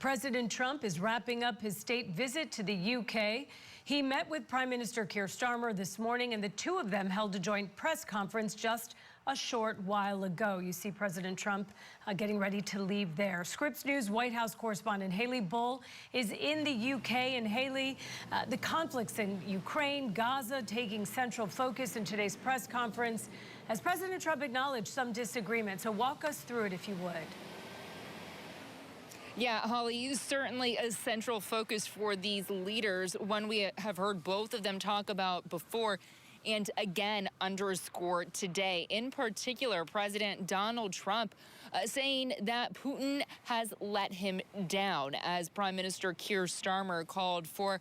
President Trump is wrapping up his state visit to the UK. He met with Prime Minister Keir Starmer this morning, and the two of them held a joint press conference just a short while ago. You see President Trump getting ready to leave there. Scripps News White House correspondent Haley Bull is in the UK. And Haley, the conflicts in Ukraine, Gaza taking central focus in today's press conference as President Trump acknowledged some disagreement. So walk us through it if you would. Yeah, Holly, certainly a central focus for these leaders, one we have heard both of them talk about before and again underscore today. In particular, President Donald Trump saying that Putin has let him down, as Prime Minister Keir Starmer called for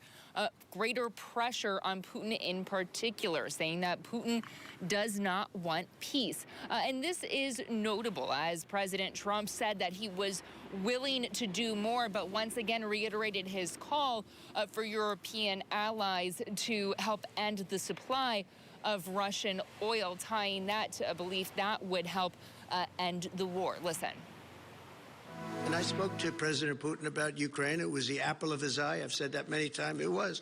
greater pressure on Putin in particular, saying that Putin does not want peace. And this is notable, as President Trump said that he was willing to do more, but once again reiterated his call for European allies to help end the supply of Russian oil, tying that to a belief that would help end the war. Listen. And I spoke to President Putin about Ukraine. It was the apple of his eye. I've said that many times. It was.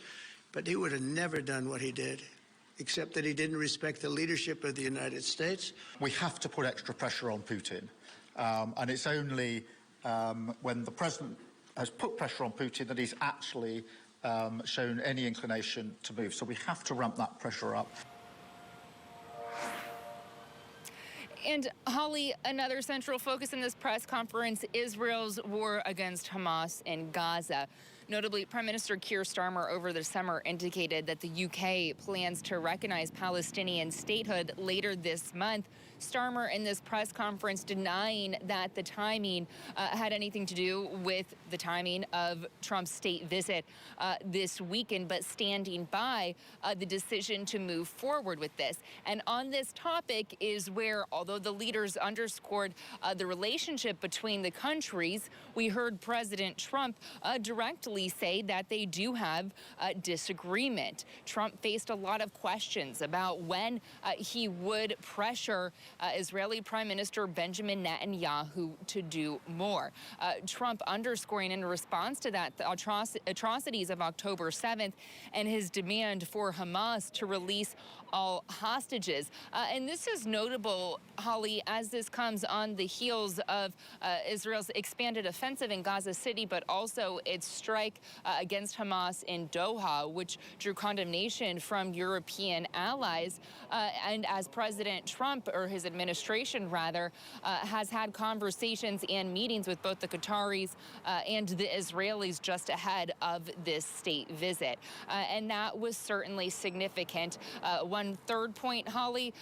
But he would have never done what he did, except that he didn't respect the leadership of the United States. We have to put extra pressure on Putin. And it's only when the president has put pressure on Putin that he's actually shown any inclination to move. So we have to ramp that pressure up. And Holly, another central focus in this press conference, Israel's war against Hamas in Gaza. Notably, Prime Minister Keir Starmer over the summer indicated that the UK plans to recognize Palestinian statehood later this month. Starmer in this press conference denying that the timing had anything to do with the timing of Trump's state visit this weekend, but standing by the decision to move forward with this. And on this topic is where, although the leaders underscored the relationship between the countries, we heard President Trump directly say that they do have disagreement. Trump faced a lot of questions about when he would pressure Israeli Prime Minister Benjamin Netanyahu to do more. Trump underscoring in response to that the atrocities of October 7th and his demand for Hamas to release all hostages. And this is notable, Holly, as this comes on the heels of Israel's expanded offensive in Gaza City, but also its strike against Hamas in Doha, which drew condemnation from European allies. And as President Trump, or his administration rather, has had conversations and meetings with both the Qataris and the Israelis just ahead of this state visit. And that was certainly significant. One third point, Holly,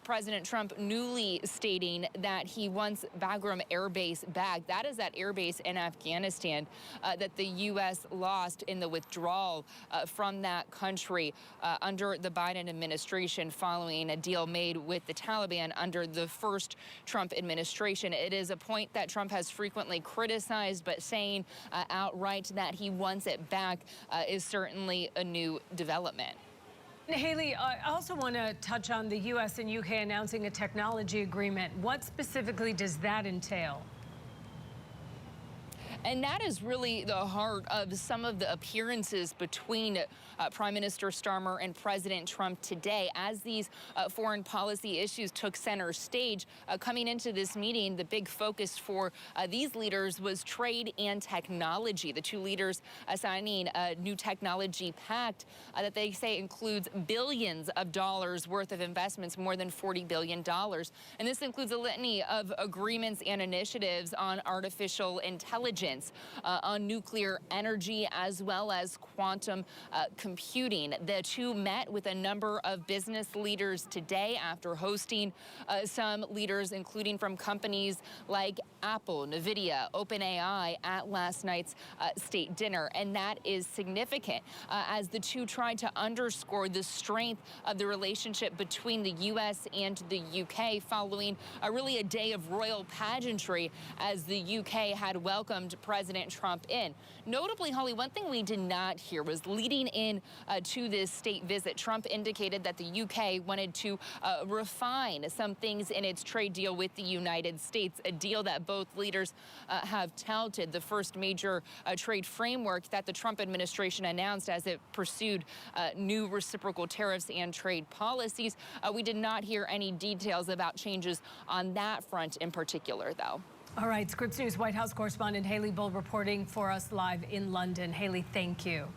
President Trump newly stating that he wants Bagram Air Base back. That is that air base in Afghanistan that the U.S. lost in the withdrawal from that country under the Biden administration following a deal made with the Taliban under the first Trump administration. It is a point that Trump has frequently criticized, but saying outright that he wants it back is certainly a new development. Haley, I also want to touch on the U.S. and UK announcing a technology agreement. What specifically does that entail? And that is really the heart of some of the appearances between Prime Minister Starmer and President Trump today. As these foreign policy issues took center stage, coming into this meeting, the big focus for these leaders was trade and technology. The two leaders signing a new technology pact that they say includes billions of dollars worth of investments, more than $40 billion. And this includes a litany of agreements and initiatives on artificial intelligence, on nuclear energy, as well as quantum computing. The two met with a number of business leaders today after hosting some leaders, including from companies like Apple, NVIDIA, OpenAI, at last night's state dinner. And that is significant as the two tried to underscore the strength of the relationship between the U.S. and the UK following really a day of royal pageantry as the UK had welcomed President Trump in. Notably, Holly, one thing we did not hear was leading in to this state visit, Trump indicated that the UK wanted to refine some things in its trade deal with the United States, a deal that both leaders have touted the first major trade framework that the Trump administration announced as it pursued new reciprocal tariffs and trade policies. We did not hear any details about changes on that front in particular, though. All right, Scripps News White House correspondent Haley Bull reporting for us live in London. Haley, thank you.